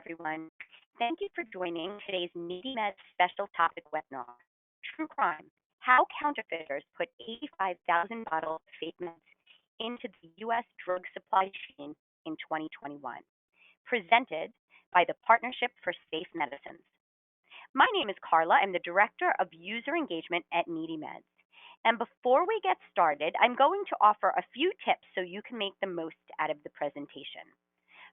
everyone. Thank you for joining today's Needymeds special topic webinar, True Crime, How Counterfeiters Put 85,000 Bottles of Fake Meds into the U.S. Drug Supply Chain in 2021, presented by the Partnership for Safe Medicines. My name is Carla. I'm the Director of User Engagement at Needymeds. And before we get started, I'm going to offer a few tips so you can make the most out of the presentation.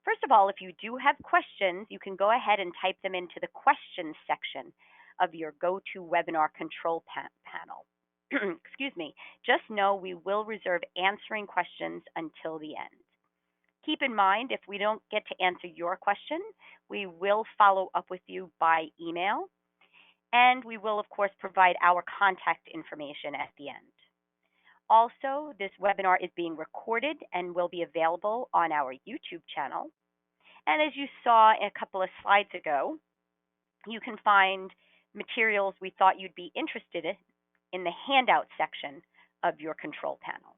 First of all, if you do have questions, you can go ahead and type them into the questions section of your GoToWebinar control panel. Excuse me. Just know we will reserve answering questions until the end. Keep in mind, if we don't get to answer your question, we will follow up with you by email, and we will, of course, provide our contact information at the end. Also, this webinar is being recorded and will be available on our YouTube channel. And as you saw a couple of slides ago, you can find materials we thought you'd be interested in the handout section of your control panel.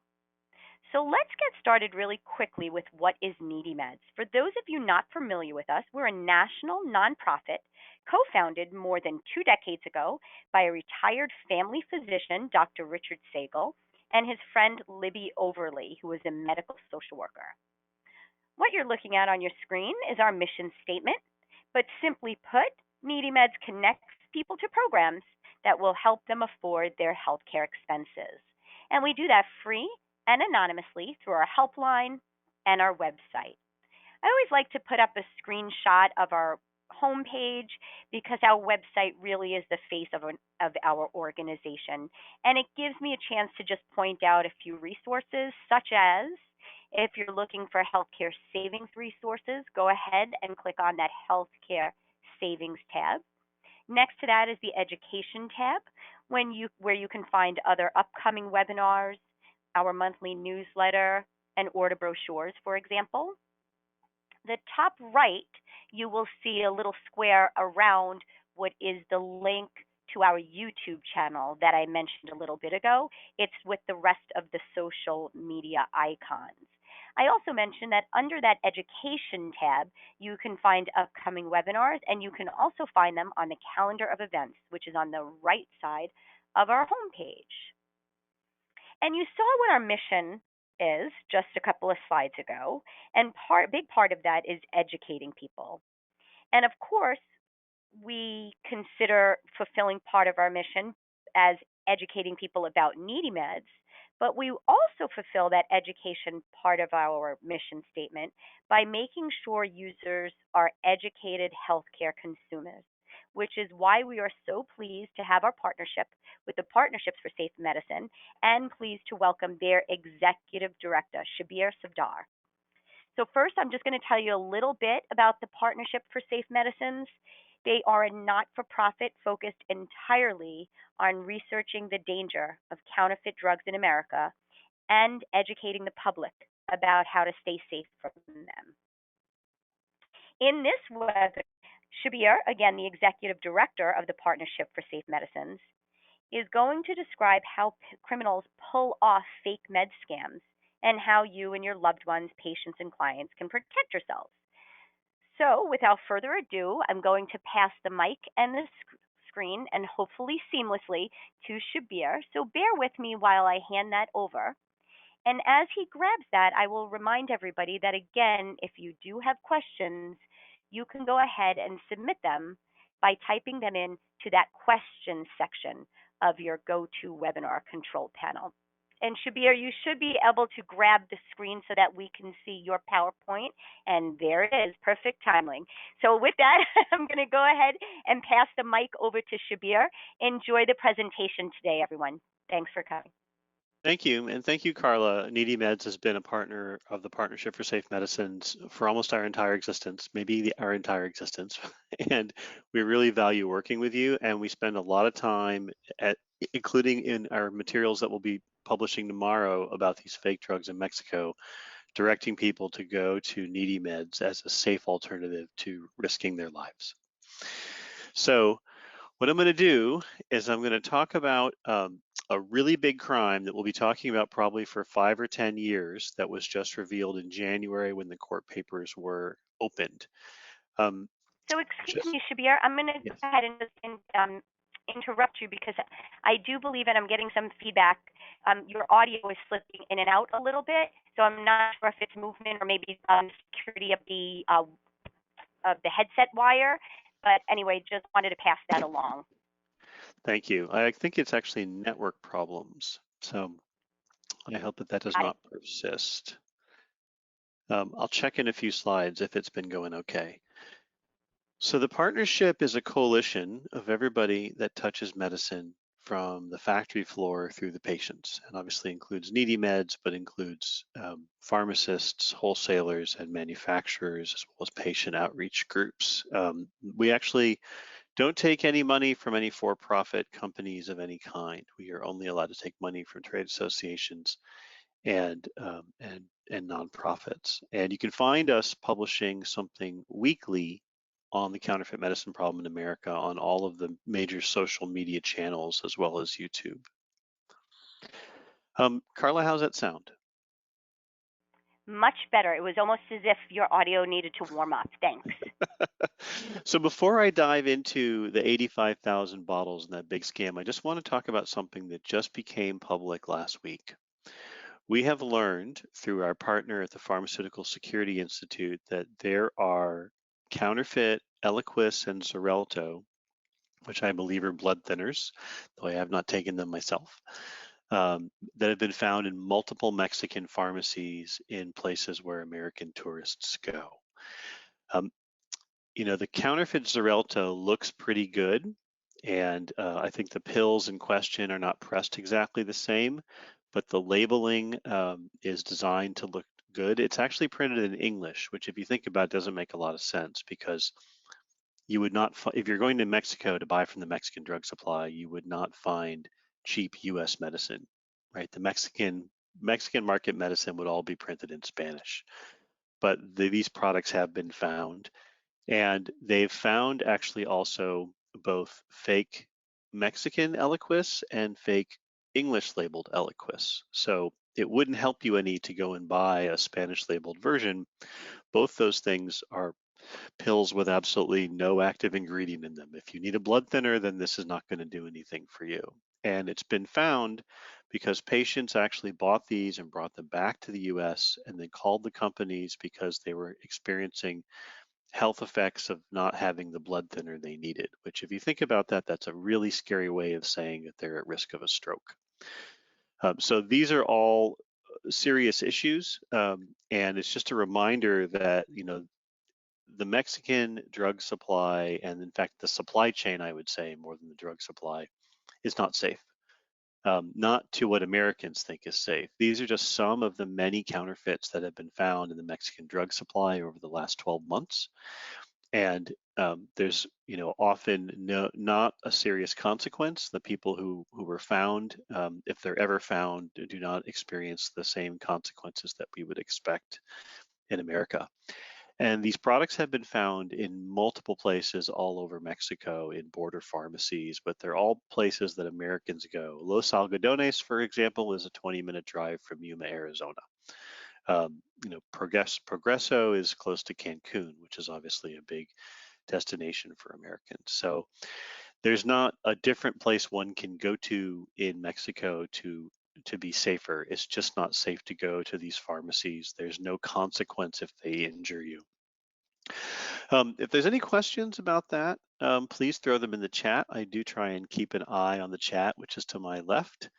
So let's get started really quickly with what is Needymeds. For those of you not familiar with us, we're a national nonprofit co-founded more than 2 decades ago by a retired family physician, Dr. Richard Sagel, and his friend Libby Overly, who is a medical social worker. What you're looking at on your screen is our mission statement, but simply put, Needymeds connects people to programs that will help them afford their healthcare expenses. And we do that free and anonymously through our helpline and our website. I always like to put up a screenshot of our homepage because our website really is the face of our organization, and it gives me a chance to just point out a few resources, such as if you're looking for healthcare savings resources, go ahead and click on that healthcare savings tab. Next to that is the education tab, where you can find other upcoming webinars, our monthly newsletter, and order brochures, for example. The top right, you will see a little square around what is the link to our YouTube channel that I mentioned a little bit ago. It's with the rest of the social media icons. I also mentioned that under that education tab, you can find upcoming webinars, and you can also find them on the calendar of events, which is on the right side of our homepage. And you saw what our mission is just a couple of slides ago, and big part of that is educating people. And of course, we consider fulfilling part of our mission as educating people about Needymeds, but we also fulfill that education part of our mission statement by making sure users are educated healthcare consumers, which is why we are so pleased to have our partnership with the Partnerships for Safe Medicine, and pleased to welcome their Executive Director, Shabir Safdar. So first, I'm just going to tell you a little bit about the Partnership for Safe Medicines. They are a not-for-profit focused entirely on researching the danger of counterfeit drugs in America and educating the public about how to stay safe from them. In this webinar, Shabir, again, the Executive Director of the Partnership for Safe Medicines, is going to describe how criminals pull off fake med scams and how you and your loved ones, patients, and clients can protect yourselves. So without further ado, I'm going to pass the mic and the screen, and hopefully seamlessly, to Shabir. So bear with me while I hand that over. And as he grabs that, I will remind everybody that, again, if you do have questions, you can go ahead and submit them by typing them in to that question section of your GoToWebinar control panel. And Shabir, you should be able to grab the screen so that we can see your PowerPoint. And there it is, perfect timing. So with that, I'm going to go ahead and pass the mic over to Shabir. Enjoy the presentation today, everyone. Thanks for coming. Thank you, and thank you, Carla. Needymeds has been a partner of the Partnership for Safe Medicines for almost our entire existence, maybe our entire existence. And we really value working with you, and we spend a lot of time, including in our materials that we'll be publishing tomorrow about these fake drugs in Mexico, directing people to go to Needymeds as a safe alternative to risking their lives. So what I'm going to do is I'm going to talk about a really big crime that we'll be talking about probably for 5 or 10 years that was just revealed in January when the court papers were opened. So excuse Just me, Shabir, I'm going to go yes. ahead and just interrupt you because I do believe, and I'm getting some feedback, your audio is slipping in and out a little bit. So I'm not sure if it's movement or maybe security of the headset wire. But anyway, just wanted to pass that along. Thank you. I think it's actually network problems. So I hope that that does Got it. not persist. I'll check in a few slides if it's been going okay. So the partnership is a coalition of everybody that touches medicine from the factory floor through the patients, and obviously includes Needymeds, but includes pharmacists, wholesalers, and manufacturers, as well as patient outreach groups. We actually don't take any money from any for-profit companies of any kind. We are only allowed to take money from trade associations and nonprofits. And you can find us publishing something weekly on the counterfeit medicine problem in America on all of the major social media channels as well as YouTube. Carla, how's that sound? Much better. It was almost as if your audio needed to warm up. Thanks. So before I dive into the 85,000 bottles in that big scam, I just want to talk about something that just became public last week. We have learned through our partner at the Pharmaceutical Security Institute that there are counterfeit Eliquis and Xarelto, which I believe are blood thinners, though I have not taken them myself, that have been found in multiple Mexican pharmacies in places where American tourists go. Um, the counterfeit Xarelto looks pretty good, and I think the pills in question are not pressed exactly the same, but the labeling is designed to look good. It's actually printed in English, which if you think about it, doesn't make a lot of sense because you would not, if you're going to Mexico to buy from the Mexican drug supply, you would not find cheap US medicine, right? The Mexican market medicine would all be printed in Spanish, but these products have been found, and they've found actually also both fake Mexican Eliquis and fake English labeled Eliquis. So it wouldn't help you any to go and buy a Spanish labeled version. Both those things are pills with absolutely no active ingredient in them. If you need a blood thinner, then this is not going to do anything for you. And it's been found because patients actually bought these and brought them back to the US and then called the companies because they were experiencing health effects of not having the blood thinner they needed, which if you think about that, that's a really scary way of saying that they're at risk of a stroke. So these are all serious issues, and it's just a reminder that, the Mexican drug supply, and in fact, the supply chain, I would say, more than the drug supply, is not safe. Not to what Americans think is safe. These are just some of the many counterfeits that have been found in the Mexican drug supply over the last 12 months. And there's, often not a serious consequence. The people who were found, if they're ever found, do not experience the same consequences that we would expect in America. And these products have been found in multiple places all over Mexico in border pharmacies, but they're all places that Americans go. Los Algodones, for example, is a 20-minute drive from Yuma, Arizona. Progreso is close to Cancun, which is obviously a big destination for Americans. So there's not a different place one can go to in Mexico to be safer. It's just not safe to go to these pharmacies. There's no consequence if they injure you. If there's any questions about that, please throw them in the chat. I do try and keep an eye on the chat, which is to my left,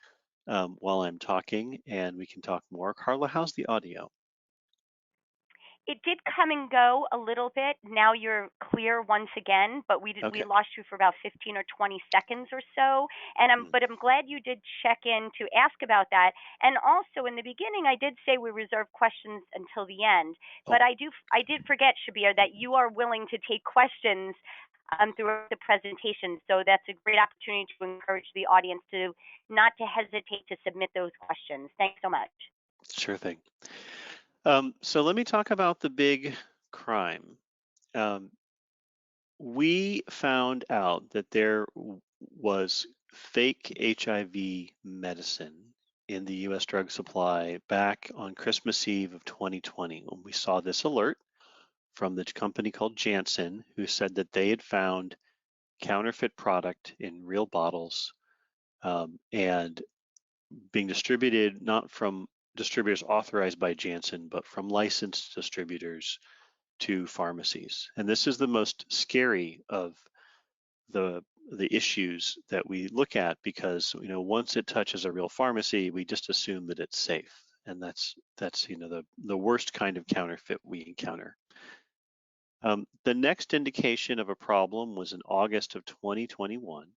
while I'm talking, and we can talk more. Carla, how's the audio? It did come and go a little bit. Now you're clear once again, but we Okay. lost you for about 15 or 20 seconds or so. And I'm glad you did check in to ask about that. And also in the beginning, I did say we reserve questions until the end, but Oh, I did forget, Shabir, that you are willing to take questions throughout the presentation. So that's a great opportunity to encourage the audience to not to hesitate to submit those questions. Thanks so much. sure thing. So let me talk about the big crime. Um, we found out that there was fake HIV medicine in the US drug supply back on Christmas Eve of 2020 when we saw this alert from the company called Janssen, who said that they had found counterfeit product in real bottles and being distributed not from distributors authorized by Janssen, but from licensed distributors to pharmacies. And this is the most scary of the issues that we look at, because once it touches a real pharmacy, we just assume that it's safe, and that's the worst kind of counterfeit we encounter. The next indication of a problem was in August of 2021,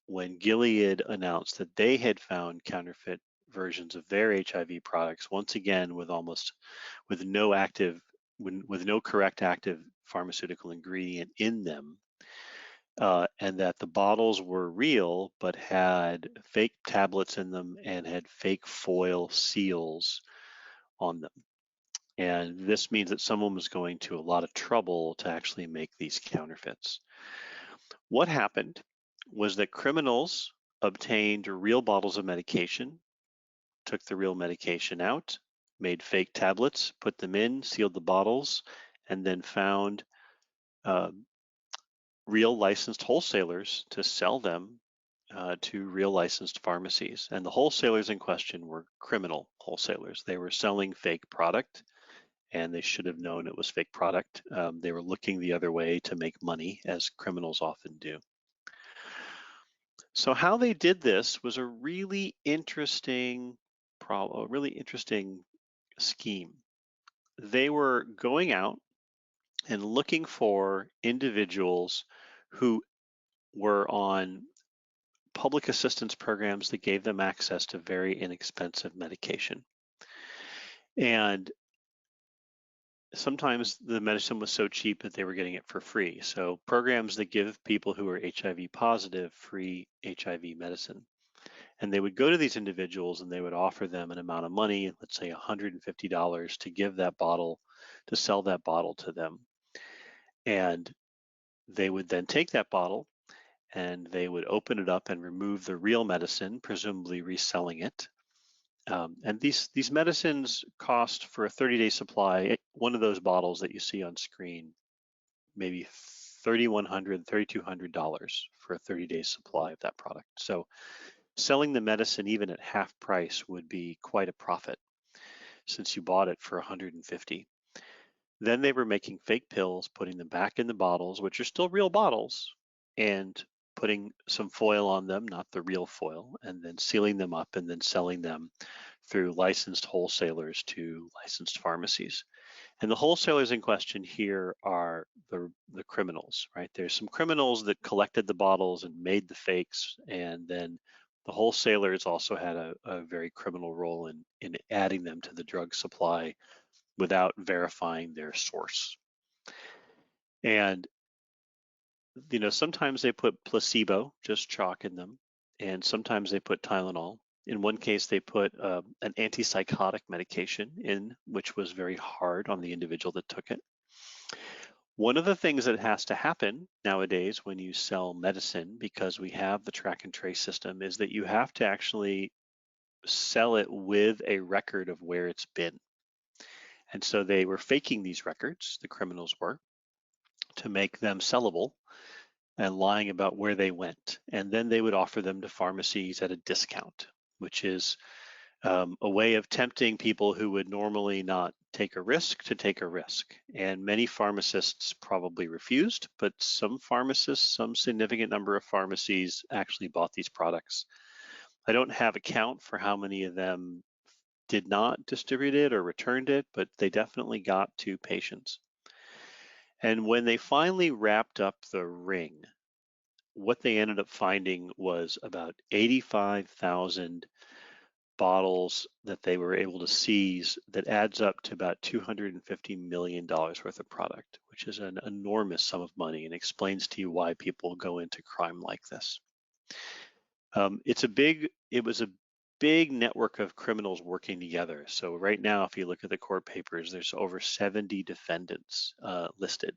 when Gilead announced that they had found counterfeit versions of their HIV products, once again with no correct active pharmaceutical ingredient in them, and that the bottles were real but had fake tablets in them and had fake foil seals on them. And this means that someone was going to a lot of trouble to actually make these counterfeits. What happened was that criminals obtained real bottles of medication, took the real medication out, made fake tablets, put them in, sealed the bottles, and then found real licensed wholesalers to sell them to real licensed pharmacies. And the wholesalers in question were criminal wholesalers. They were selling fake product, and they should have known it was fake product. They were looking the other way to make money, as criminals often do. So how they did this was a really interesting scheme. They were going out and looking for individuals who were on public assistance programs that gave them access to very inexpensive medication. And sometimes the medicine was so cheap that they were getting it for free. So programs that give people who are HIV positive free HIV medicine. And they would go to these individuals and they would offer them an amount of money, let's say $150, to give that bottle, to sell that bottle to them. And they would then take that bottle and they would open it up and remove the real medicine, presumably reselling it. And these medicines cost, for a 30-day supply, one of those bottles that you see on screen, maybe $3,100, $3,200 for a 30-day supply of that product. So selling the medicine even at half price would be quite a profit, since you bought it for $150. Then they were making fake pills, putting them back in the bottles, which are still real bottles, and putting some foil on them, not the real foil, and then sealing them up and then selling them through licensed wholesalers to licensed pharmacies. And the wholesalers in question here are the criminals, right? There's some criminals that collected the bottles and made the fakes, and then the wholesalers also had a very criminal role in adding them to the drug supply without verifying their source. And sometimes they put placebo, just chalk, in them, and sometimes they put Tylenol. In one case, they put an antipsychotic medication in, which was very hard on the individual that took it. One of the things that has to happen nowadays when you sell medicine, because we have the track and trace system, is that you have to actually sell it with a record of where it's been. And so they were faking these records, the criminals were, to make them sellable, and lying about where they went. And then they would offer them to pharmacies at a discount, which is a way of tempting people who would normally not take a risk to take a risk. And many pharmacists probably refused, but some pharmacists, some significant number of pharmacies actually bought these products. I don't have a count for how many of them did not distribute it or returned it, but they definitely got to patients. And when they finally wrapped up the ring, what they ended up finding was about 85,000 bottles that they were able to seize, that adds up to about $250 million worth of product, which is an enormous sum of money, and explains to you why people go into crime like this. It was a big network of criminals working together. So right now, if you look at the court papers, there's over 70 defendants listed.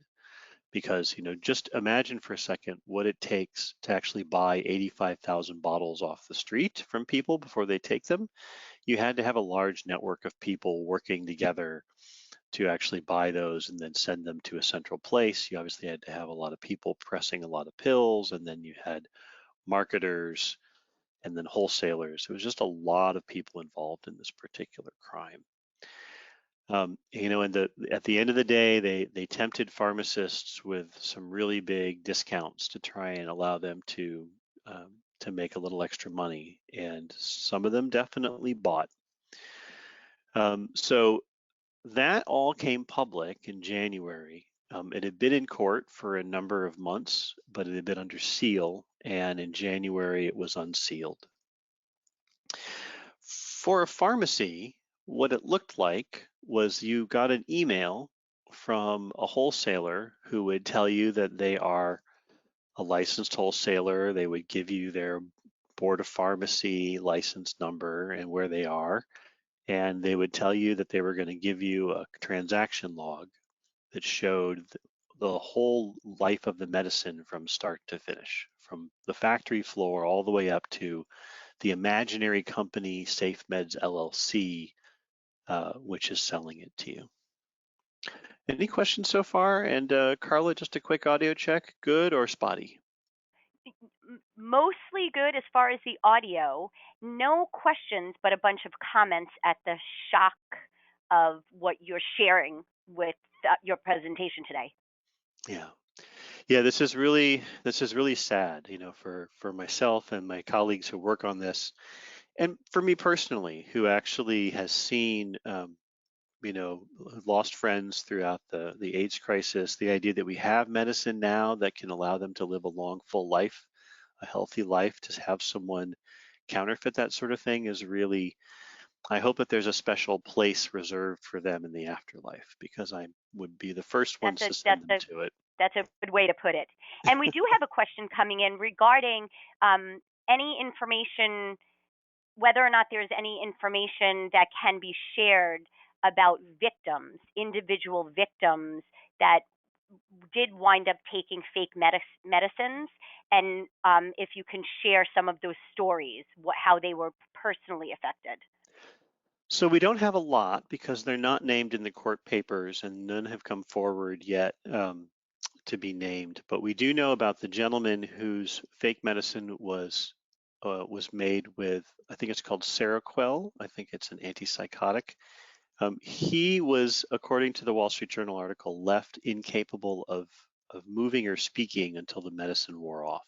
Because, just imagine for a second what it takes to actually buy 85,000 bottles off the street from people before they take them. You had to have a large network of people working together to actually buy those and then send them to a central place. You obviously had to have a lot of people pressing a lot of pills, and then you had marketers and then wholesalers. It was just a lot of people involved in this particular crime. And at the end of the day, they tempted pharmacists with some really big discounts to try and allow them to make a little extra money, and some of them definitely bought. So that all came public in January. It had been in court for a number of months, but it had been under seal, and in January it was unsealed. For a pharmacy, what it looked like was you got an email from a wholesaler who would tell you that they are a licensed wholesaler. They would give you their Board of Pharmacy license number and where they are, and they would tell you that they were going to give you a transaction log that showed the whole life of the medicine from start to finish, from the factory floor all the way up to the imaginary company SafeMeds LLC, which is selling it to you. Any questions so far? And Carla, just a quick audio check, good or spotty? Mostly good as far as the audio. No questions, but a bunch of comments at the shock of what you're sharing with your presentation today. Yeah. Yeah, this is really sad, for myself and my colleagues who work on this, and for me personally, who actually has seen, lost friends throughout the AIDS crisis. The idea that we have medicine now that can allow them to live a long, full life, a healthy life, to have someone counterfeit that sort of thing is really. I hope that there's a special place reserved for them in the afterlife, because I would be the first That's ones a to send that's them a to it. that's a good way to put it. And we do have a question coming in regarding any information, whether or not there's any information that can be shared about victims, individual victims that did wind up taking fake medicines, and if you can share some of those stories, how they were personally affected. So we don't have a lot because they're not named in the court papers, and none have come forward yet to be named. But we do know about the gentleman whose fake medicine was made with, I think it's called Seroquel. I think it's an antipsychotic. He was, according to the Wall Street Journal article, left incapable of moving or speaking until the medicine wore off.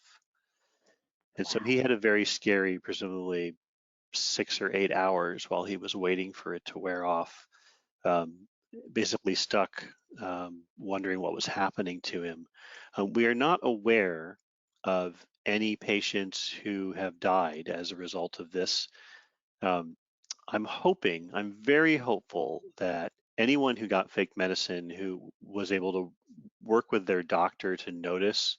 And so he Wow. had a very scary, presumably 6 or 8 hours while he was waiting for it to wear off, um, basically stuck, wondering what was happening to him. We are not aware of any patients who have died as a result of this. Um, I'm very hopeful that anyone who got fake medicine who was able to work with their doctor to notice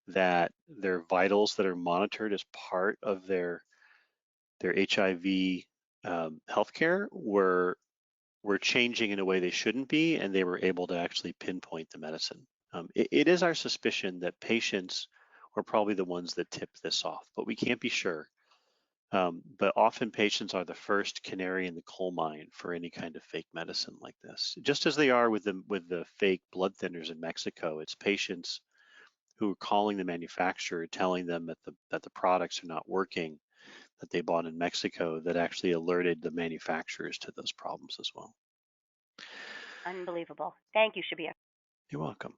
that their vitals that are monitored as part of their HIV healthcare were changing in a way they shouldn't be, and they were able to actually pinpoint the medicine. It is our suspicion that patients were probably the ones that tipped this off, but we can't be sure. But often patients are the first canary in the coal mine for any kind of fake medicine like this. Just as they are with the fake blood thinners in Mexico, it's patients who are calling the manufacturer, telling them that the products are not working, that they bought in Mexico, that actually alerted the manufacturers to those problems as well. Unbelievable. Thank you, Shabir. You're welcome.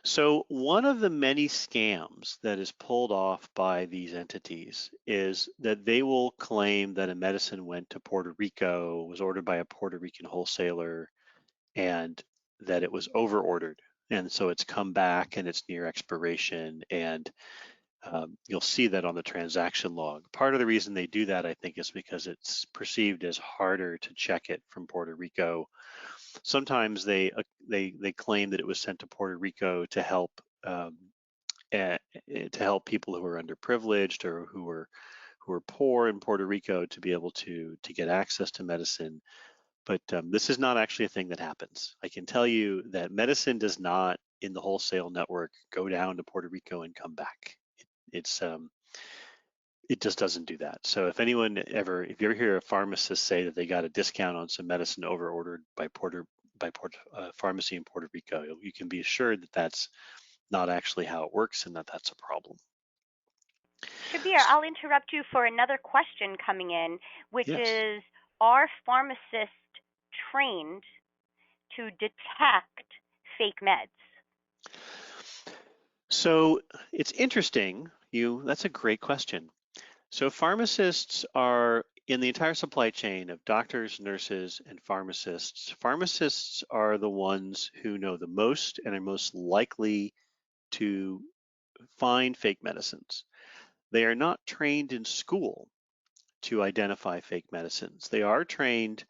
So one of the many scams that is pulled off by these entities is that they will claim that a medicine went to Puerto Rico, was ordered by a Puerto Rican wholesaler, and that it was over ordered. And so it's come back and it's near expiration, and you'll see that on the transaction log. Part of the reason they do that, I think, is because it's perceived as harder to check it from Puerto Rico. Sometimes they claim that it was sent to Puerto Rico to help people who are underprivileged or who are poor in Puerto Rico to be able to get access to medicine. But this is not actually a thing that happens. I can tell you that medicine does not, in the wholesale network, go down to Puerto Rico and come back. It just doesn't do that. So if you ever hear a pharmacist say that they got a discount on some medicine over ordered by pharmacy in Puerto Rico. You can be assured that that's not actually how it works and that that's a problem. Shabir, I'll interrupt you for another question coming in, which Yes. is, are pharmacists trained to detect fake meds? So it's interesting. That's a great question. So pharmacists are in the entire supply chain of doctors, nurses, and pharmacists. Pharmacists are the ones who know the most and are most likely to find fake medicines. They are not trained in school to identify fake medicines. They are trained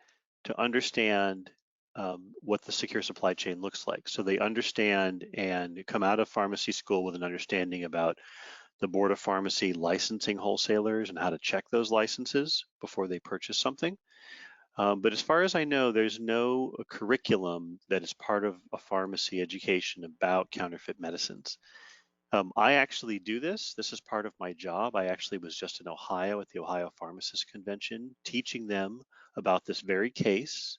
to understand what the secure supply chain looks like. So they understand and come out of pharmacy school with an understanding about the Board of Pharmacy licensing wholesalers and how to check those licenses before they purchase something. But as far as I know, there's no curriculum that is part of a pharmacy education about counterfeit medicines. I actually do this. This is part of my job. I actually was just in Ohio at the Ohio Pharmacists Convention, teaching them about this very case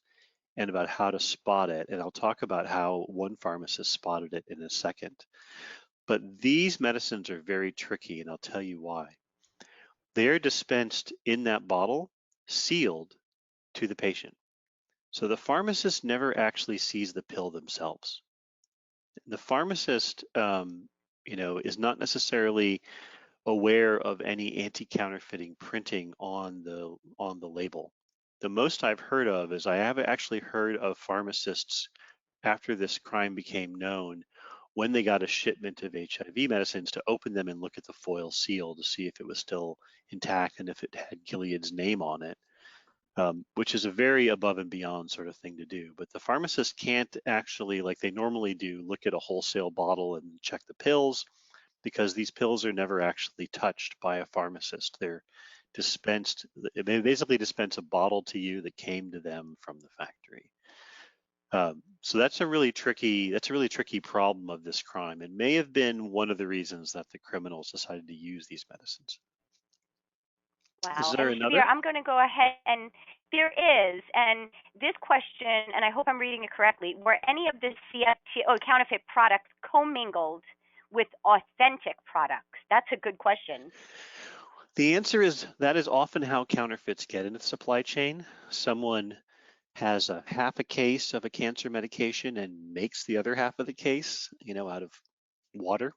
and about how to spot it. And I'll talk about how one pharmacist spotted it in a second. But these medicines are very tricky, and I'll tell you why. They are dispensed in that bottle, sealed to the patient. So the pharmacist never actually sees the pill themselves. The pharmacist, is not necessarily aware of any anti-counterfeiting printing on the label. The most I've heard of is I have actually heard of pharmacists after this crime became known, when they got a shipment of HIV medicines, to open them and look at the foil seal to see if it was still intact and if it had Gilead's name on it, which is a very above and beyond sort of thing to do. But the pharmacist can't actually, like they normally do, look at a wholesale bottle and check the pills, because these pills are never actually touched by a pharmacist. They're dispensed, they basically dispense a bottle to you that came to them from the factory. So that's a really tricky problem of this crime, and may have been one of the reasons that the criminals decided to use these medicines. Is Wow. there And Shabir, another? I'm going to go ahead, and there is, and this question, and I hope I'm reading it correctly, were any of the counterfeit products commingled with authentic products? That's a good question. The answer is that is often how counterfeits get into the supply chain. Someone has a half a case of a cancer medication and makes the other half of the case, out of water.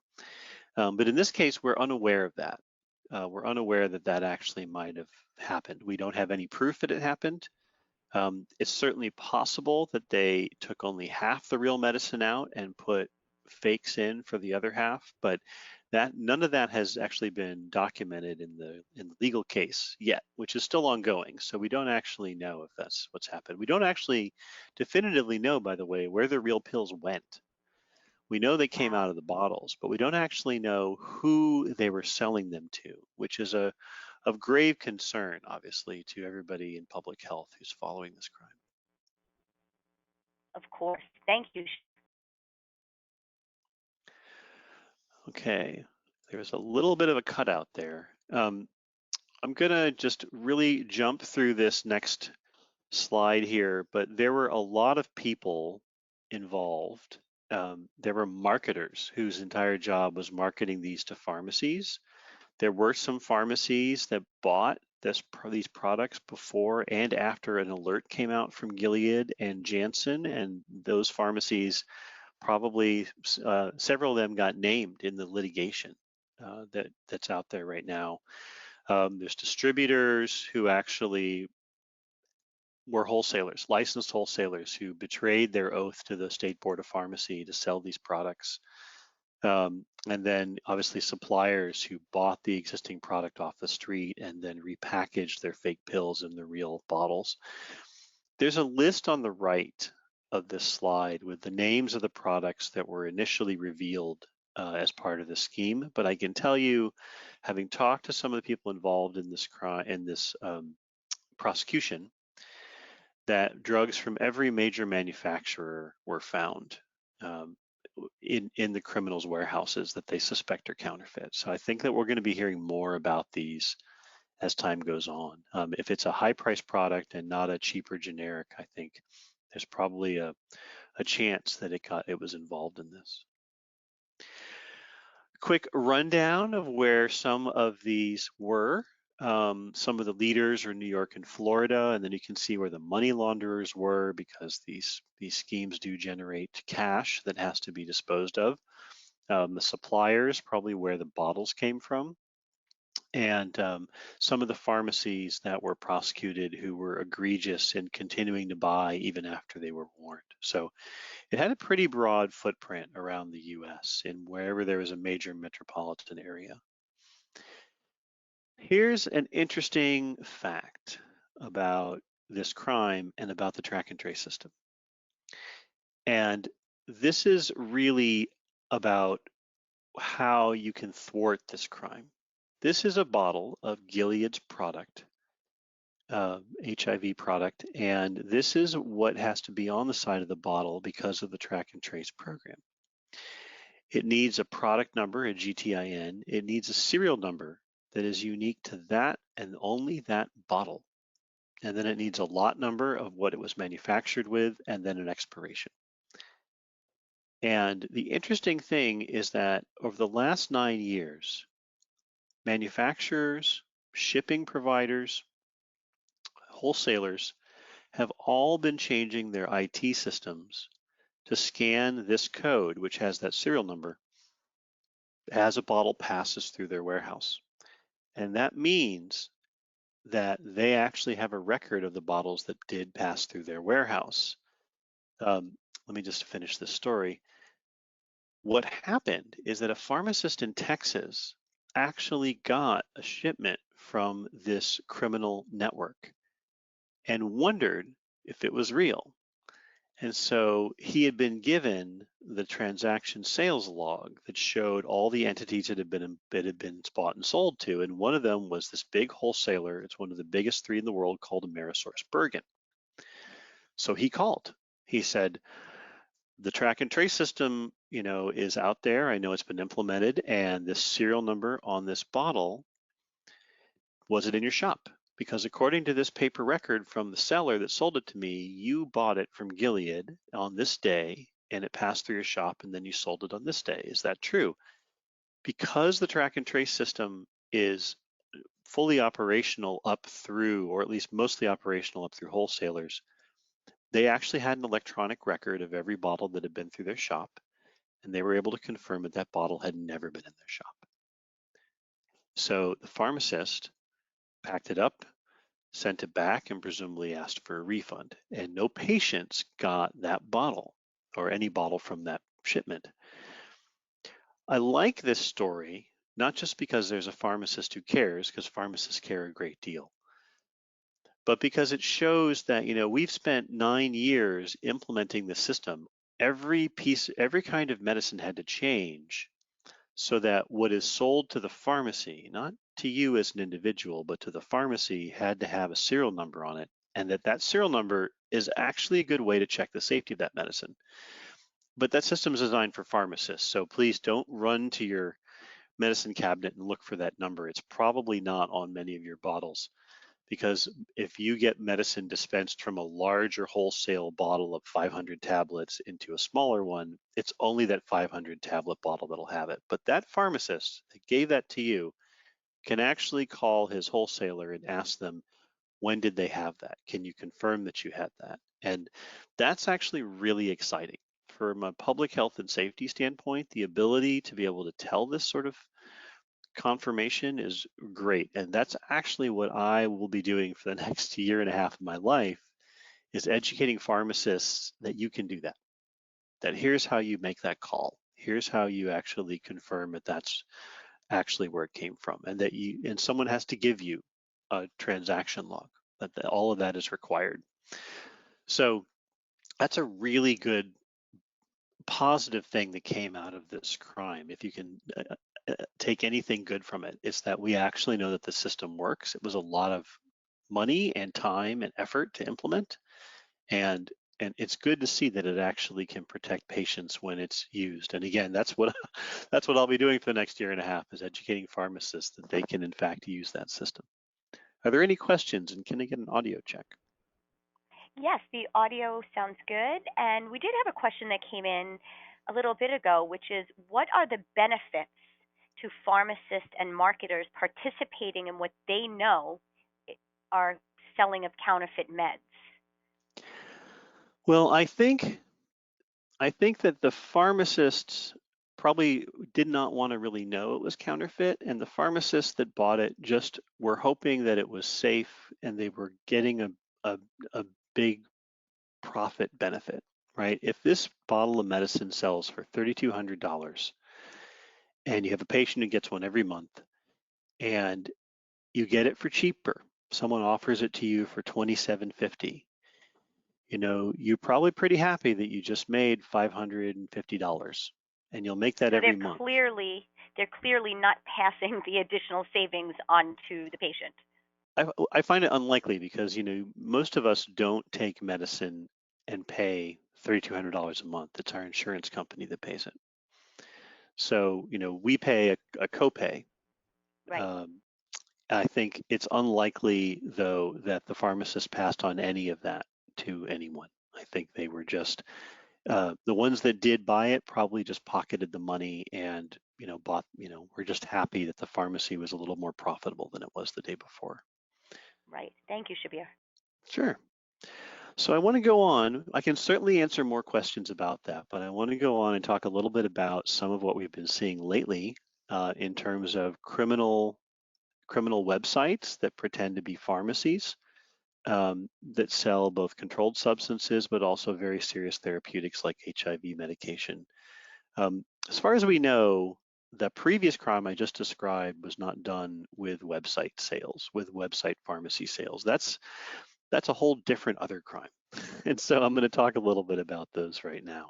But in this case, we're unaware of that. We're unaware that that actually might have happened. We don't have any proof that it happened. It's certainly possible that they took only half the real medicine out and put fakes in for the other half, but that none of that has actually been documented in the legal case yet, which is still ongoing. So we don't actually know if that's what's happened. We don't actually definitively know, by the way, where the real pills went. We know they came Wow. out of the bottles, but we don't actually know who they were selling them to, which is of grave concern, obviously, to everybody in public health who's following this crime. Of course. Thank you. Okay, there's a little bit of a cutout there. I'm gonna just really jump through this next slide here, but there were a lot of people involved. There were marketers whose entire job was marketing these to pharmacies. There were some pharmacies that bought these products before and after an alert came out from Gilead and Janssen, and those pharmacies, probably several of them, got named in the litigation that's out there right now. There's distributors who actually were wholesalers, licensed wholesalers, who betrayed their oath to the State Board of Pharmacy to sell these products. And then obviously suppliers who bought the existing product off the street and then repackaged their fake pills in the real bottles. There's a list on the right of this slide with the names of the products that were initially revealed as part of the scheme. But I can tell you, having talked to some of the people involved in this crime, in this prosecution, that drugs from every major manufacturer were found in the criminals' warehouses that they suspect are counterfeit. So I think that we're going to be hearing more about these as time goes on. If it's a high-priced product and not a cheaper generic, I think There's probably a chance that it was involved in this. Quick rundown of where some of these were. Some of the leaders are New York and Florida, and then you can see where the money launderers were, because these schemes do generate cash that has to be disposed of. The suppliers, probably where the bottles came from, and some of the pharmacies that were prosecuted who were egregious in continuing to buy even after they were warned. So it had a pretty broad footprint around the US in wherever there was a major metropolitan area. Here's an interesting fact about this crime and about the track and trace system. And this is really about how you can thwart this crime. This is a bottle of Gilead's product, HIV product, and this is what has to be on the side of the bottle because of the track and trace program. It needs a product number, a GTIN. It needs a serial number that is unique to that and only that bottle. And then it needs a lot number of what it was manufactured with, and then an expiration. And the interesting thing is that over the last 9 years, manufacturers, shipping providers, wholesalers have all been changing their IT systems to scan this code, which has that serial number, as a bottle passes through their warehouse. And that means that they actually have a record of the bottles that did pass through their warehouse. Let me just finish this story. What happened is that a pharmacist in Texas actually got a shipment from this criminal network and wondered if it was real. And so he had been given the transaction sales log that showed all the entities that had been bought and sold to. And one of them was this big wholesaler. It's one of the biggest 3 in the world, called AmerisourceBergen. So he called. He said, the track and trace system, is out there. I know it's been implemented, and this serial number on this bottle, was it in your shop? Because according to this paper record from the seller that sold it to me, you bought it from Gilead on this day, and it passed through your shop, and then you sold it on this day. Is that true? Because the track and trace system is fully operational up through, or at least mostly operational up through wholesalers, they actually had an electronic record of every bottle that had been through their shop, and they were able to confirm that that bottle had never been in their shop. So the pharmacist packed it up, sent it back, and presumably asked for a refund. And no patients got that bottle or any bottle from that shipment. I like this story, not just because there's a pharmacist who cares, because pharmacists care a great deal, but because it shows that, we've spent 9 years implementing the system. Every kind of medicine had to change so that what is sold to the pharmacy, not to you as an individual, but to the pharmacy, had to have a serial number on it, and that serial number is actually a good way to check the safety of that medicine. But that system is designed for pharmacists, so please don't run to your medicine cabinet and look for that number. It's probably not on many of your bottles, because if you get medicine dispensed from a larger wholesale bottle of 500 tablets into a smaller one, it's only that 500 tablet bottle that'll have it. But that pharmacist that gave that to you can actually call his wholesaler and ask them, when did they have that? Can you confirm that you had that? And that's actually really exciting. From a public health and safety standpoint, the ability to be able to tell this sort of confirmation is great. And that's actually what I will be doing for the next 1.5 years of my life, is educating pharmacists that you can do that. That here's how you make that call. Here's how you actually confirm that that's actually where it came from, and that someone has to give you a transaction log, that all of that is required. So that's a really good positive thing that came out of this crime. If you can take anything good from it, it's that we actually know that the system works. It was a lot of money and time and effort to implement, and it's good to see that it actually can protect patients when it's used. And again, that's what I'll be doing for the next 1.5 years, is educating pharmacists that they can in fact use that system. Are there any questions, and can I get an audio check? Yes, the audio sounds good. And we did have a question that came in a little bit ago, which is what are the benefits to pharmacists and marketers participating in what they know are selling of counterfeit meds? Well, I think that the pharmacists probably did not want to really know it was counterfeit, and the pharmacists that bought it just were hoping that it was safe and they were getting a, a big profit benefit, right? If this bottle of medicine sells for $3,200 and you have a patient who gets one every month and you get it for cheaper, someone offers it to you for $27.50, you're probably pretty happy that you just made $550 and you'll make that So every month. they're clearly not passing the additional savings on to the patient. I find it unlikely because, most of us don't take medicine and pay $3,200 a month. It's our insurance company that pays it. So, we pay a copay. Right. Um, I think it's unlikely, though, that the pharmacist passed on any of that to anyone. I think they were just the ones that did buy it probably just pocketed the money and bought. Were just happy that the pharmacy was a little more profitable than it was the day before. Right. Thank you, Shabir. Sure. So I want to go on. I can certainly answer more questions about that, but I want to go on and talk a little bit about some of what we've been seeing lately in terms of criminal websites that pretend to be pharmacies that sell both controlled substances but also very serious therapeutics like HIV medication. As far as we know, the previous crime I just described was not done with website sales, with website pharmacy sales. That's a whole different other crime. And so I'm going to talk a little bit about those right now.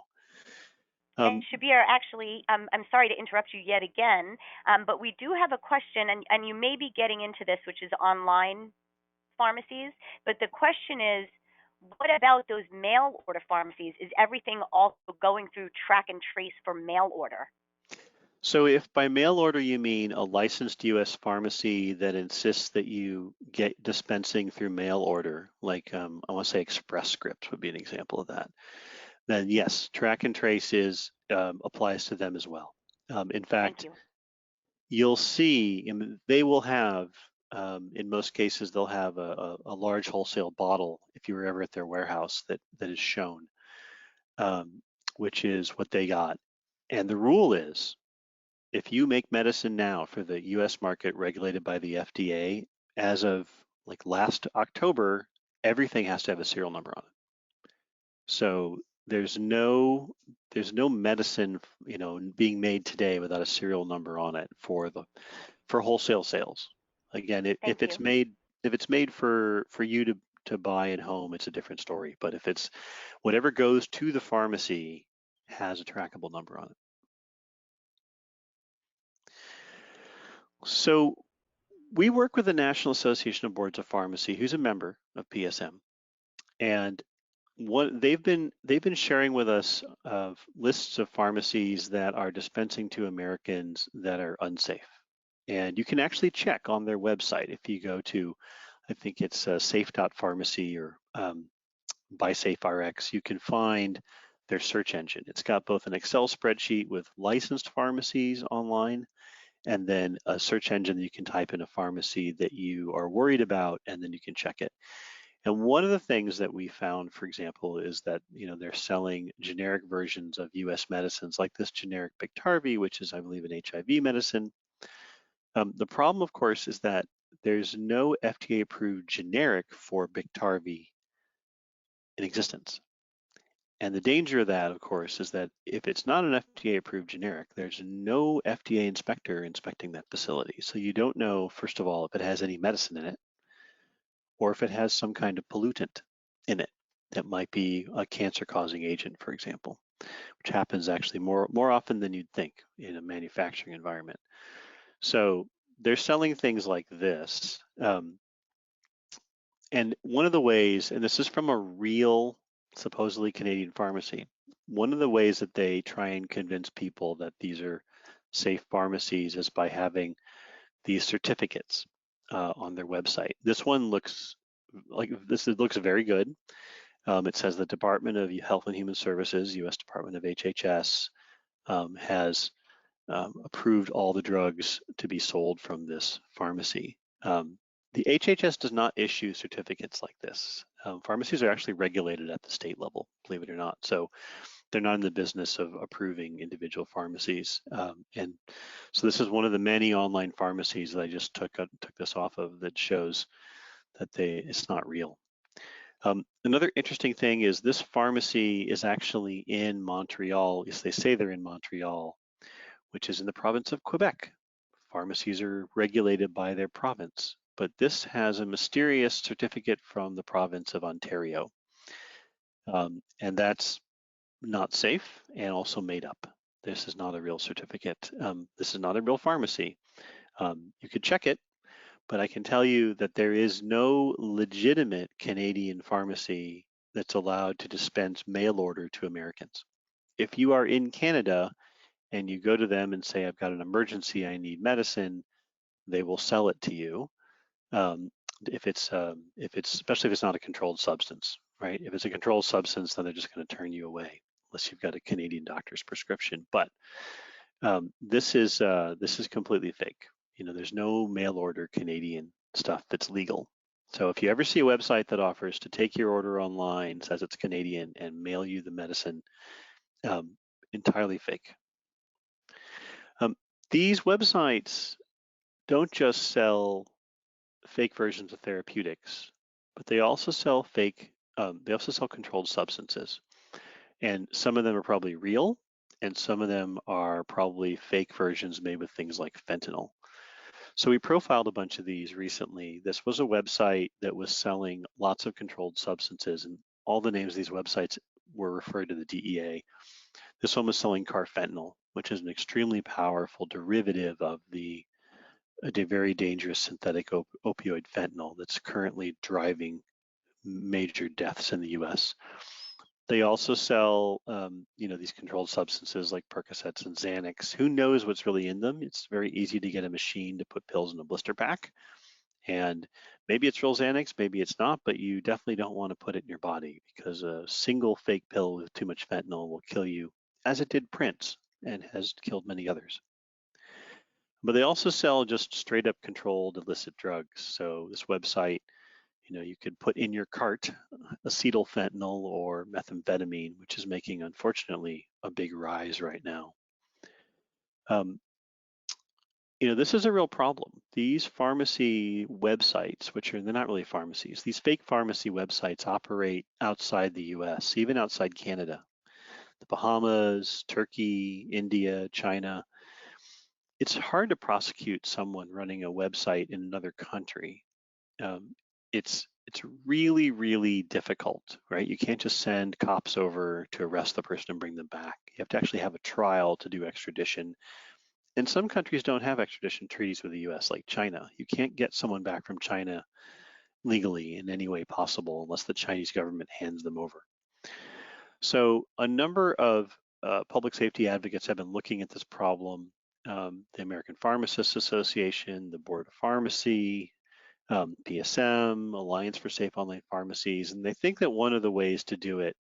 And Um, Shabir, actually, I'm sorry to interrupt you yet again, but we do have a question, and you may be getting into this, which is online pharmacies. But the question is, what about those mail order pharmacies? Is everything also going through track and trace for mail order? so if by mail order you mean a licensed U.S. pharmacy that insists that you get dispensing through mail order, like I want to say Express Scripts would be an example of that, then yes, track and trace applies to them as well. In Thank fact, you. you'll see they will have, in most cases, they'll have a large wholesale bottle if you were ever at their warehouse that is shown, um, which is what they got. And the rule is, if you make medicine now for the U.S. market regulated by the FDA, as of like last October, everything has to have a serial number on it. So there's no medicine, being made today without a serial number on it for wholesale sales. Again, if Thank it's you. made for you to buy at home, it's a different story. But if it's whatever goes to the pharmacy has a trackable number on it. So we work with the National Association of Boards of Pharmacy, who's a member of PSM, and what they've been sharing with us of lists of pharmacies that are dispensing to Americans that are unsafe. And you can actually check on their website if you go to, I think it's safe.pharmacy or by SafeRx, you can find their search engine. It's got both an Excel spreadsheet with licensed pharmacies online and then a search engine that you can type in a pharmacy that you are worried about, and then you can check it. And one of the things that we found, for example, is that they're selling generic versions of U.S. medicines like this generic Biktarvy, which is, I believe, an HIV medicine. The problem, of course, is that there's no FDA-approved generic for Biktarvy in existence. And the danger of that, of course, is that if it's not an FDA-approved generic, there's no FDA inspector inspecting that facility. So you don't know, first of all, if it has any medicine in it, or if it has some kind of pollutant in it that might be a cancer-causing agent, for example, which happens actually more often than you'd think in a manufacturing environment. So they're selling things like this. And one of the ways, and this is from a real, supposedly Canadian pharmacy, one of the ways that they try and convince people that these are safe pharmacies is by having these certificates on their website. This one looks like this. It looks very good. It says the Department of Health and Human Services, U.S. Department of HHS, has approved all the drugs to be sold from this pharmacy. The HHS does not issue certificates like this. Pharmacies are actually regulated at the state level, believe it or not. So they're not in the business of approving individual pharmacies. And so this is one of the many online pharmacies that I just took this off of that shows that it's not real. Another interesting thing is this pharmacy is actually in Montreal. Yes, they say they're in Montreal, which is in the province of Quebec. Pharmacies are regulated by their province, but this has a mysterious certificate from the province of Ontario. And that's not safe and also made up. This is not a real certificate. This is not a real pharmacy. You could check it, but I can tell you that there is no legitimate Canadian pharmacy that's allowed to dispense mail order to Americans. If you are in Canada and you go to them and say, I've got an emergency, I need medicine, they will sell it to you. If it's especially if it's not a controlled substance, right? If it's a controlled substance, then they're just going to turn you away unless you've got a Canadian doctor's prescription. But this is completely fake. You know, there's no mail order Canadian stuff that's legal. So if you ever see a website that offers to take your order online, says it's Canadian, and mail you the medicine, entirely fake. These websites don't just sell fake versions of therapeutics, but they also sell controlled substances. And some of them are probably real, and some of them are probably fake versions made with things like fentanyl. So we profiled a bunch of these recently. This was a website that was selling lots of controlled substances, and all the names of these websites were referred to the DEA. This one was selling carfentanil, which is an extremely powerful derivative of a very dangerous synthetic opioid fentanyl that's currently driving major deaths in the US. They also sell, these controlled substances like Percocets and Xanax. Who knows what's really in them? It's very easy to get a machine to put pills in a blister pack. And maybe it's real Xanax, maybe it's not, but you definitely don't want to put it in your body because a single fake pill with too much fentanyl will kill you, as it did Prince and has killed many others. But they also sell just straight up controlled illicit drugs. So this website, you could put in your cart acetyl fentanyl or methamphetamine, which is making, unfortunately, a big rise right now. This is a real problem. These pharmacy websites, they're not really pharmacies, these fake pharmacy websites operate outside the US, even outside Canada, the Bahamas, Turkey, India, China. It's hard to prosecute someone running a website in another country. It's really, really difficult, right? You can't just send cops over to arrest the person and bring them back. You have to actually have a trial to do extradition. And some countries don't have extradition treaties with the US, like China. You can't get someone back from China legally in any way possible unless the Chinese government hands them over. So a number of public safety advocates have been looking at this problem. The American Pharmacists Association, the Board of Pharmacy, PSM, Alliance for Safe Online Pharmacies, and they think that one of the ways to do it,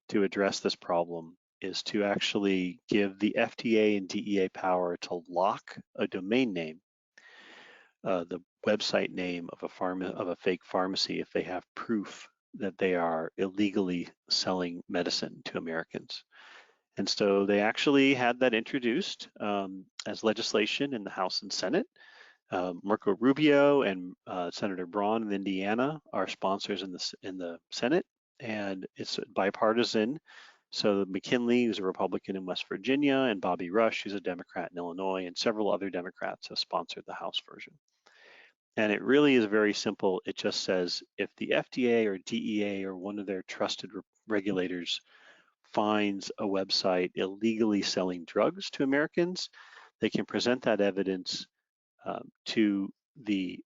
to address this problem, is to actually give the FDA and DEA power to lock a domain name, the website name of a fake pharmacy, if they have proof that they are illegally selling medicine to Americans. And so they actually had that introduced as legislation in the House and Senate. Marco Rubio and Senator Braun in Indiana are sponsors in the Senate, and it's bipartisan. So McKinley, who's a Republican in West Virginia, and Bobby Rush, who's a Democrat in Illinois, and several other Democrats have sponsored the House version. And it really is very simple. It just says if the FDA or DEA or one of their trusted regulators finds a website illegally selling drugs to Americans, they can present that evidence to the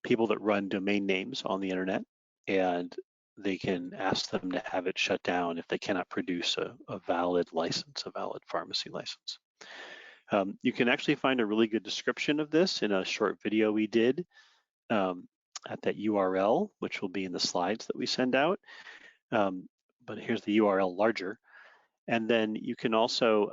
people that run domain names on the internet, and they can ask them to have it shut down if they cannot produce a valid license, a valid pharmacy license. You can actually find a really good description of this in a short video we did at that URL, which will be in the slides that we send out. Um, but here's the URL larger. And then you can also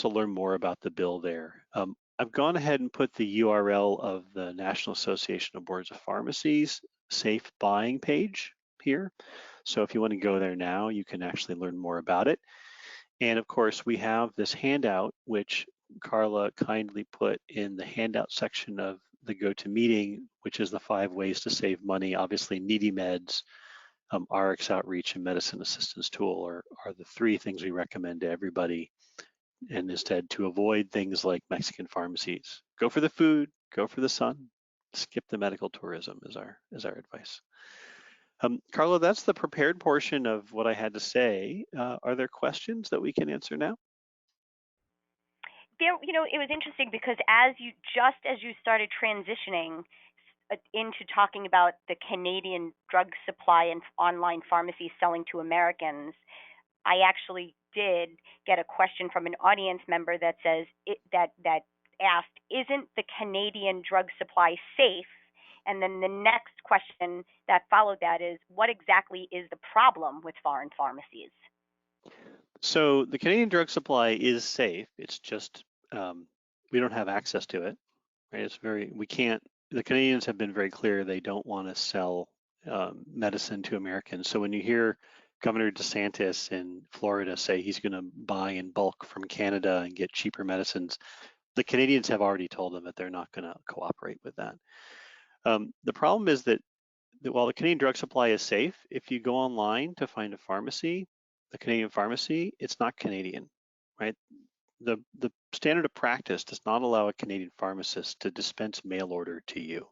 learn more about the bill there. I've gone ahead and put the URL of the National Association of Boards of Pharmacies safe buying page here. So if you want to go there now, you can actually learn more about it. And of course, we have this handout, which Carla kindly put in the handout section of the GoToMeeting, which is the 5 ways to save money. Obviously, Needymeds, RX Outreach, and Medicine Assistance Tool are the 3 things we recommend to everybody, and instead to avoid things like Mexican pharmacies. Go for the food, go for the sun, skip the medical tourism is our advice. Carla, that's the prepared portion of what I had to say. Are there questions that we can answer now? There, it was interesting because as you started transitioning into talking about the Canadian drug supply and online pharmacies selling to Americans, I actually did get a question from an audience member that says that asked, "Isn't the Canadian drug supply safe?" And then the next question that followed that is, "What exactly is the problem with foreign pharmacies?" So the Canadian drug supply is safe. It's just we don't have access to it, right? We can't, the Canadians have been very clear they don't want to sell medicine to Americans. So when you hear Governor DeSantis in Florida say he's going to buy in bulk from Canada and get cheaper medicines, the Canadians have already told them that they're not going to cooperate with that. The problem is that while the Canadian drug supply is safe, if you go online to find a pharmacy, a Canadian pharmacy, it's not Canadian, right? The standard of practice does not allow a Canadian pharmacist to dispense mail order to you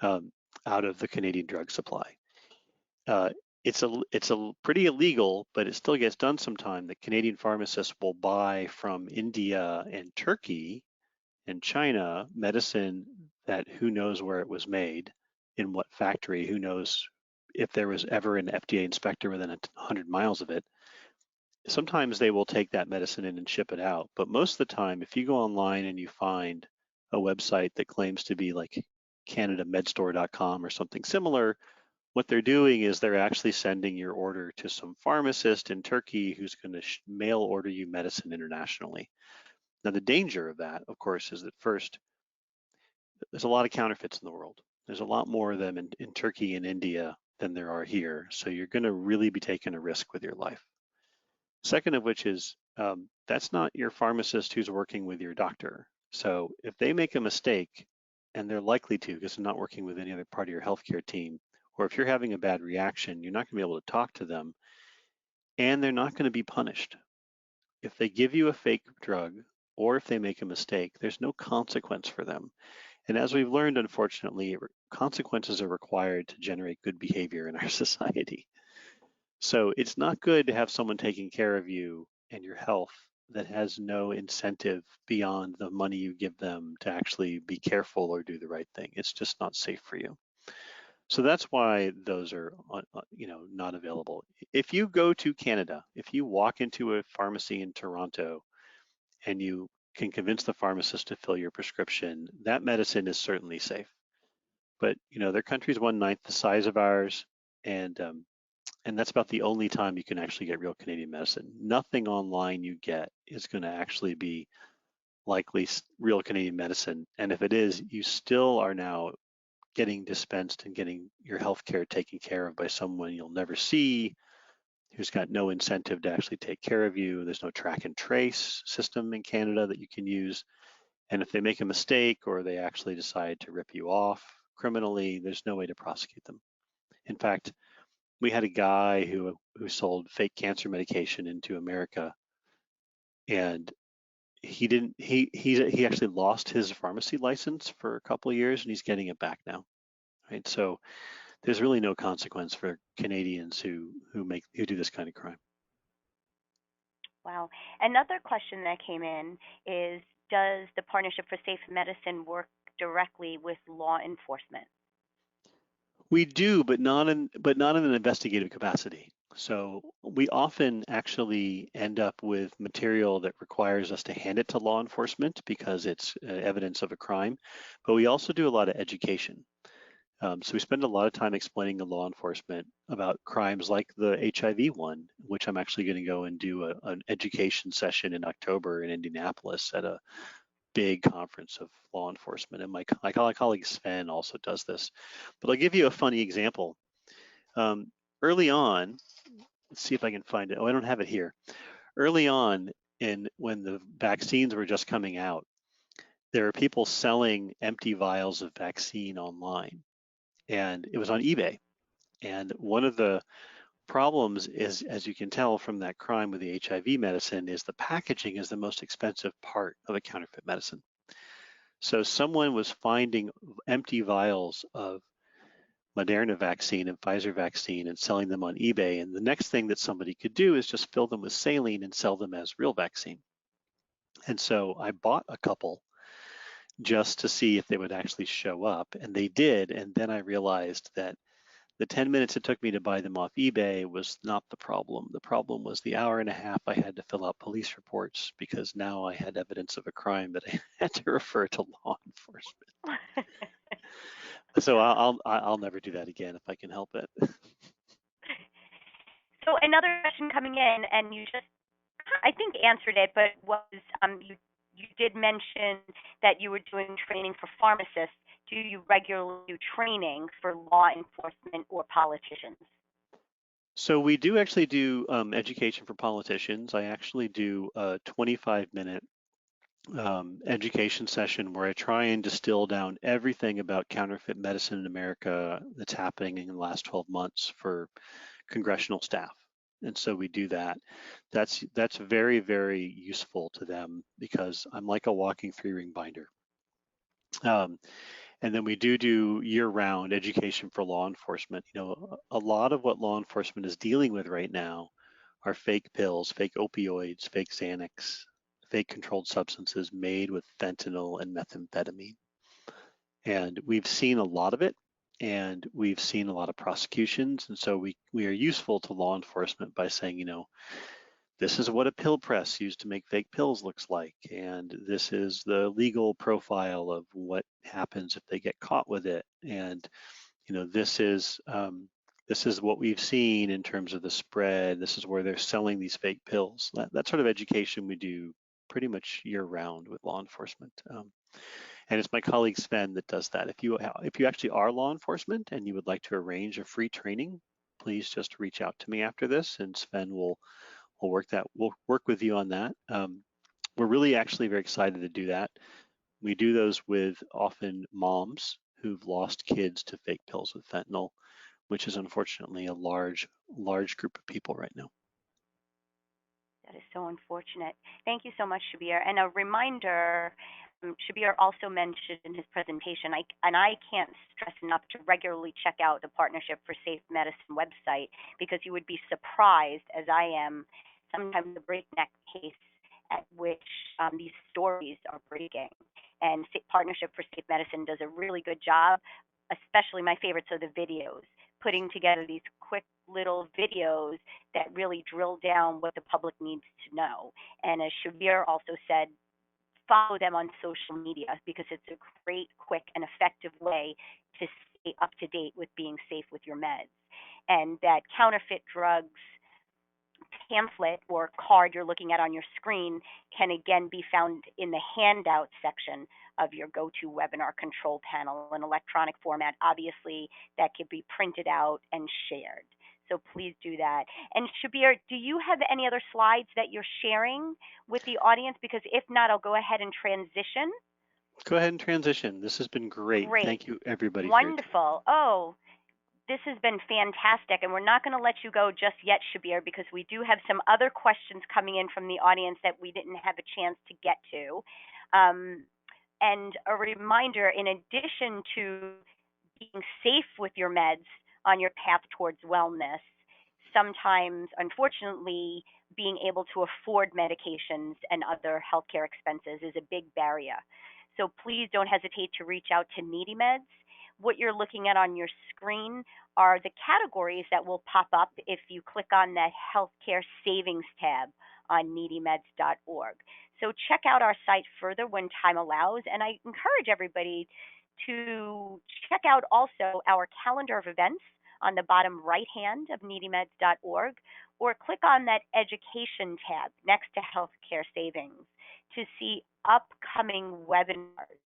um, out of the Canadian drug supply. Uh, it's a pretty illegal, but it still gets done sometime. That Canadian pharmacists will buy from India and Turkey and China medicine that who knows where it was made, in what factory, who knows if there was ever an FDA inspector within 100 miles of it. Sometimes they will take that medicine in and ship it out. But most of the time, if you go online and you find a website that claims to be like CanadaMedStore.com or something similar, what they're doing is they're actually sending your order to some pharmacist in Turkey who's going to mail order you medicine internationally. Now, the danger of that, of course, is that first, there's a lot of counterfeits in the world. There's a lot more of them in Turkey and India than there are here. So you're going to really be taking a risk with your life. Second of which is that's not your pharmacist who's working with your doctor. So if they make a mistake, and they're likely to because they're not working with any other part of your healthcare team, or if you're having a bad reaction, you're not going to be able to talk to them, and they're not going to be punished. If they give you a fake drug or if they make a mistake, there's no consequence for them. And as we've learned, unfortunately, consequences are required to generate good behavior in our society. So it's not good to have someone taking care of you and your health that has no incentive beyond the money you give them to actually be careful or do the right thing. It's just not safe for you. So that's why those are, not available. If you go to Canada, if you walk into a pharmacy in Toronto and you can convince the pharmacist to fill your prescription, that medicine is certainly safe. But their country's 1/9 the size of ours, and that's about the only time you can actually get real Canadian medicine. Nothing online you get is going to actually be likely real Canadian medicine. And if it is, you still are now getting dispensed and getting your health care taken care of by someone you'll never see, who's got no incentive to actually take care of you. There's no track and trace system in Canada that you can use. And if they make a mistake or they actually decide to rip you off criminally, there's no way to prosecute them. In fact, we had a guy who sold fake cancer medication into America, and he actually lost his pharmacy license for a couple of years, and he's getting it back now. Right, so there's really no consequence for Canadians who do this kind of crime. Wow. Another question that came in is, does the Partnership for Safe Medicine work directly with law enforcement? We do, but not in an investigative capacity. So we often actually end up with material that requires us to hand it to law enforcement because it's evidence of a crime. But we also do a lot of education. So we spend a lot of time explaining to law enforcement about crimes like the HIV one, which I'm actually going to go and do an education session in October in Indianapolis at a big conference of law enforcement. And my colleague Sven also does this. But I'll give you a funny example. Um, Early on, let's see if I can find it. Oh, I don't have it here. Early on, when the vaccines were just coming out, there were people selling empty vials of vaccine online, and it was on eBay. And one of the problems is, as you can tell from that crime with the HIV medicine, is the packaging is the most expensive part of a counterfeit medicine. So someone was finding empty vials of Moderna vaccine and Pfizer vaccine and selling them on eBay. And the next thing that somebody could do is just fill them with saline and sell them as real vaccine. And so I bought a couple just to see if they would actually show up, and they did. And then I realized that the 10 minutes it took me to buy them off eBay was not the problem. The problem was the hour and a half I had to fill out police reports because now I had evidence of a crime that I had to refer to law enforcement. So I'll never do that again if I can help it. So another question coming in, and you just, I think, answered it, but was you did mention that you were doing training for pharmacists. Do you regularly do training for law enforcement or politicians? So we do actually do education for politicians. I actually do a 25-minute education session where I try and distill down everything about counterfeit medicine in America that's happening in the last 12 months for congressional staff. And so we do that. That's very, very useful to them because I'm like a walking three-ring binder. Um, and then we do year-round education for law enforcement. You know, a lot of what law enforcement is dealing with right now are fake pills, fake opioids, fake Xanax, fake controlled substances made with fentanyl and methamphetamine. And we've seen a lot of it, and we've seen a lot of prosecutions. And so we are useful to law enforcement by saying, you know, this is what a pill press used to make fake pills looks like, and this is the legal profile of what happens if they get caught with it, and you know this is what we've seen in terms of the spread. This is where they're selling these fake pills. That sort of education we do pretty much year round with law enforcement. And it's my colleague Sven that does that. If you actually are law enforcement and you would like to arrange a free training, please just reach out to me after this, and Sven will we'll work with you on that. We're really actually very excited to do that. We do those with often moms who've lost kids to fake pills with fentanyl, which is unfortunately a large group of people right now. That is so unfortunate. Thank you so much, Shabir. And a reminder, Shabir also mentioned in his presentation, and I can't stress enough to regularly check out the Partnership for Safe Medicine website because you would be surprised, as I am, sometimes the breakneck pace at which these stories are breaking. And Partnership for Safe Medicine does a really good job, especially my favorites are the videos, putting together these quick little videos that really drill down what the public needs to know. And as Shabir also said, follow them on social media because it's a great, quick, and effective way to stay up to date with being safe with your meds. And that counterfeit drugs pamphlet or card you're looking at on your screen can again be found in the handout section of your go-to webinar control panel in electronic format. Obviously, that could be printed out and shared. So please do that. And Shabir, do you have any other slides that you're sharing with the audience? Because if not, I'll go ahead and transition. Go ahead and transition. This has been great. Great. Thank you everybody for your time. Wonderful. Oh, this has been fantastic, and we're not going to let you go just yet, Shabir, because we do have some other questions coming in from the audience that we didn't have a chance to get to. And a reminder, in addition to being safe with your meds on your path towards wellness, sometimes, unfortunately, being able to afford medications and other healthcare expenses is a big barrier. So please don't hesitate to reach out to Needymeds. What you're looking at on your screen are the categories that will pop up if you click on that healthcare savings tab on needymeds.org. So check out our site further when time allows, and I encourage everybody to check out also our calendar of events on the bottom right hand of needymeds.org, or click on that education tab next to healthcare savings to see upcoming webinars.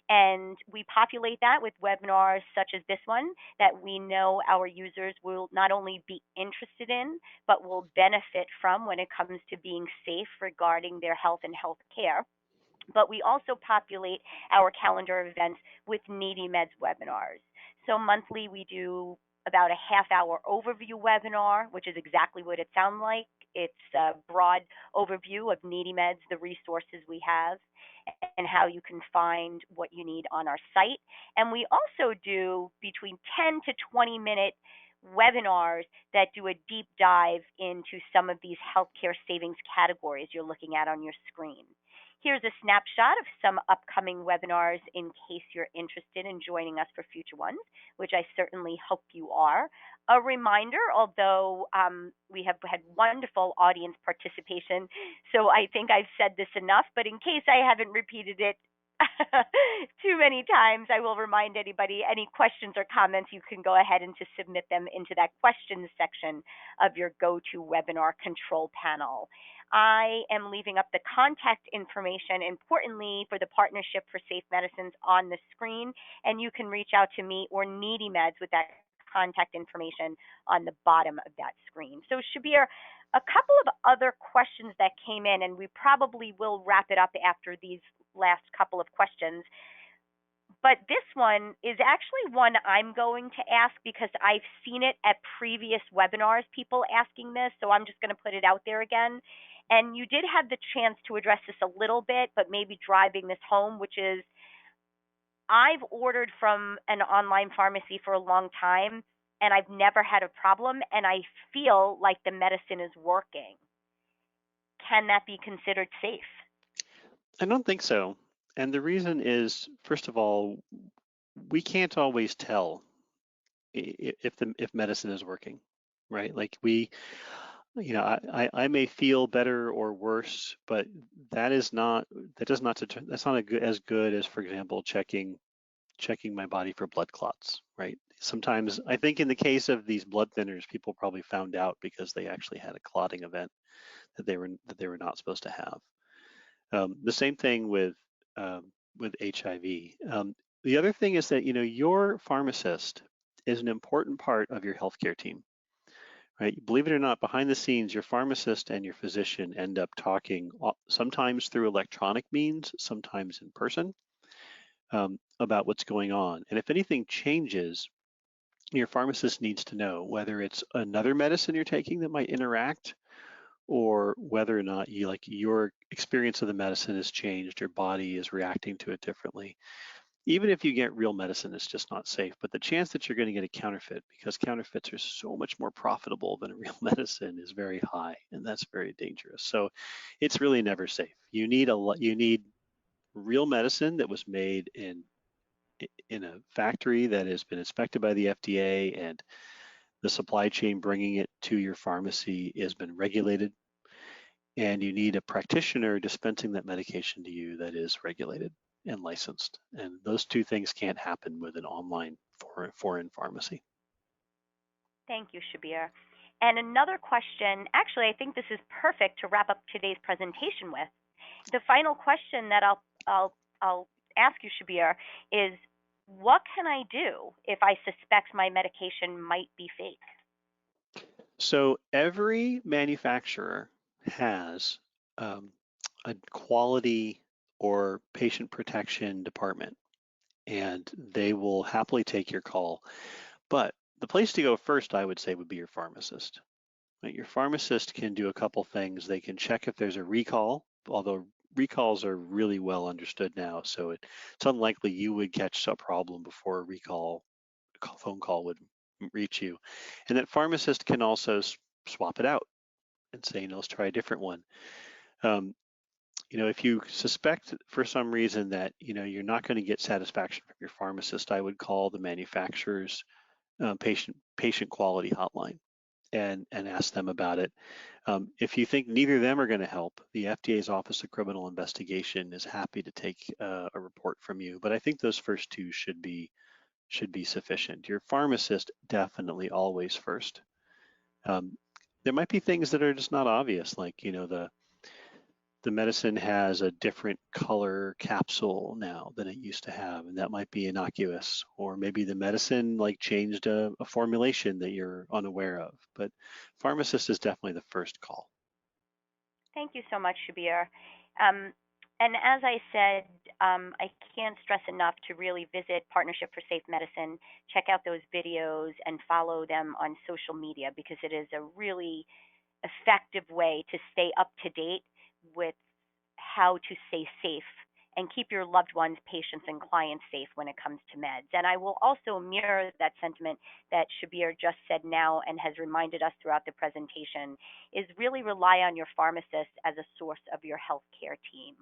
And we populate that with webinars such as this one that we know our users will not only be interested in, but will benefit from when it comes to being safe regarding their health and health care. But we also populate our calendar of events with Needymeds webinars. So monthly we do about a half-hour overview webinar, which is exactly what it sounds like. It's a broad overview of Needymeds, the resources we have, and how you can find what you need on our site. And we also do between 10 to 20-minute webinars that do a deep dive into some of these healthcare savings categories you're looking at on your screen. Here's a snapshot of some upcoming webinars in case you're interested in joining us for future ones, which I certainly hope you are. A reminder, although we have had wonderful audience participation, so I think I've said this enough, but in case I haven't repeated it too many times, I will remind anybody, any questions or comments, you can go ahead and to submit them into that questions section of your GoToWebinar control panel. I am leaving up the contact information, importantly, for the Partnership for Safe Medicines on the screen, and you can reach out to me or Needymeds with that contact information on the bottom of that screen. So Shabir, a couple of other questions that came in, and we probably will wrap it up after these last couple of questions. But this one is actually one I'm going to ask because I've seen it at previous webinars, people asking this, so I'm just going to put it out there again. And you did have the chance to address this a little bit, but maybe driving this home, which is I've ordered from an online pharmacy for a long time, and I've never had a problem, and I feel like the medicine is working. Can that be considered safe? I don't think so. And the reason is, first of all, we can't always tell if medicine is working, right? Like I may feel better or worse, but that's not as good as, for example, checking my body for blood clots, right? Sometimes I think in the case of these blood thinners, people probably found out because they actually had a clotting event that they were not supposed to have. The same thing with HIV. The other thing is that your pharmacist is an important part of your healthcare team, right? Believe it or not, behind the scenes, your pharmacist and your physician end up talking sometimes through electronic means, sometimes in person, about what's going on. And if anything changes, your pharmacist needs to know whether it's another medicine you're taking that might interact, or whether or not your experience of the medicine has changed, your body is reacting to it differently. Even if you get real medicine, it's just not safe. But the chance that you're going to get a counterfeit, because counterfeits are so much more profitable than a real medicine, is very high, and that's very dangerous. So it's really never safe. You need real medicine that was made in a factory that has been inspected by the FDA, and the supply chain bringing it to your pharmacy has been regulated, and you need a practitioner dispensing that medication to you that is regulated and licensed. And those two things can't happen with an online foreign pharmacy. Thank you, Shabir. And another question, actually, I think this is perfect to wrap up today's presentation with. The final question that I'll ask you, Shabir, is what can I do if I suspect my medication might be fake? So every manufacturer has a quality or patient protection department, and they will happily take your call. But the place to go first, I would say, would be your pharmacist. Right? Your pharmacist can do a couple things. They can check if there's a recall, although recalls are really well understood now, so it's unlikely you would catch a problem before a phone call would reach you. And that pharmacist can also swap it out and say, let's try a different one. If you suspect for some reason that you're not going to get satisfaction from your pharmacist, I would call the manufacturer's patient quality hotline and ask them about it. If you think neither of them are going to help, the FDA's Office of Criminal Investigation is happy to take a report from you. But I think those first two should be sufficient. Your pharmacist definitely always first. Um, there might be things that are just not obvious, like the medicine has a different color capsule now than it used to have, and that might be innocuous. Or maybe the medicine like changed a formulation that you're unaware of. But pharmacist is definitely the first call. Thank you so much, Shabir. And as I said, I can't stress enough to really visit Partnership for Safe Medicine, check out those videos, and follow them on social media because it is a really effective way to stay up to date with how to stay safe and keep your loved ones, patients, and clients safe when it comes to meds. And I will also mirror that sentiment that Shabir just said now and has reminded us throughout the presentation is really rely on your pharmacist as a source of your healthcare team.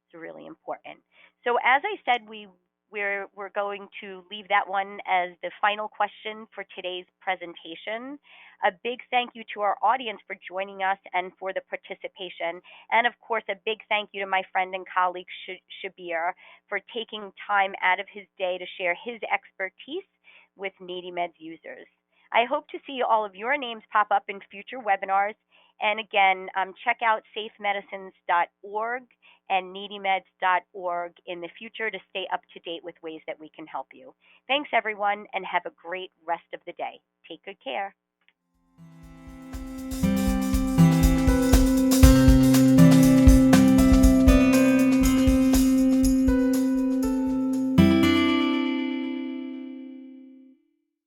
It's really important. So as I said, we're going to leave that one as the final question for today's presentation. A big thank you to our audience for joining us and for the participation. And of course, a big thank you to my friend and colleague Shabir for taking time out of his day to share his expertise with Needymeds users. I hope to see all of your names pop up in future webinars. And again, check out safemedicines.org and needymeds.org in the future to stay up to date with ways that we can help you. Thanks, everyone, and have a great rest of the day. Take good care.